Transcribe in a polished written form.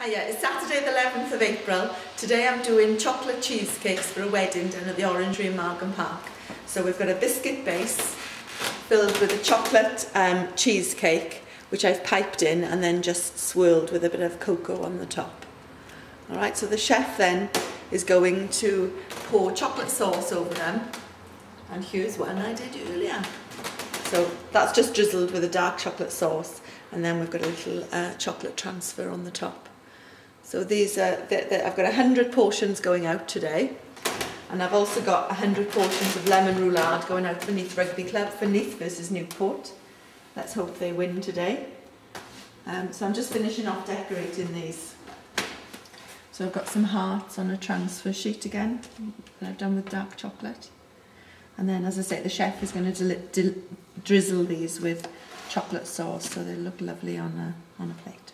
Hiya, it's Saturday the 11th of April. Today I'm doing chocolate cheesecakes for a wedding down at the Orangery in Margam Park. So we've got a biscuit base filled with a chocolate cheesecake, which I've piped in and then just swirled with a bit of cocoa on the top. Alright, so the chef then is going to pour chocolate sauce over them. And here's one I did earlier. So that's just drizzled with a dark chocolate sauce, and then we've got a little chocolate transfer on the top. So these are, I've got 100 portions going out today, and I've also got 100 portions of lemon roulade going out for Neath Rugby Club, for Neath versus Newport. Let's hope they win today. So I'm just finishing off decorating these. So I've got some hearts on a transfer sheet again, that I've done with dark chocolate. And then, as I say, the chef is going to drizzle these with chocolate sauce so they look lovely on a plate.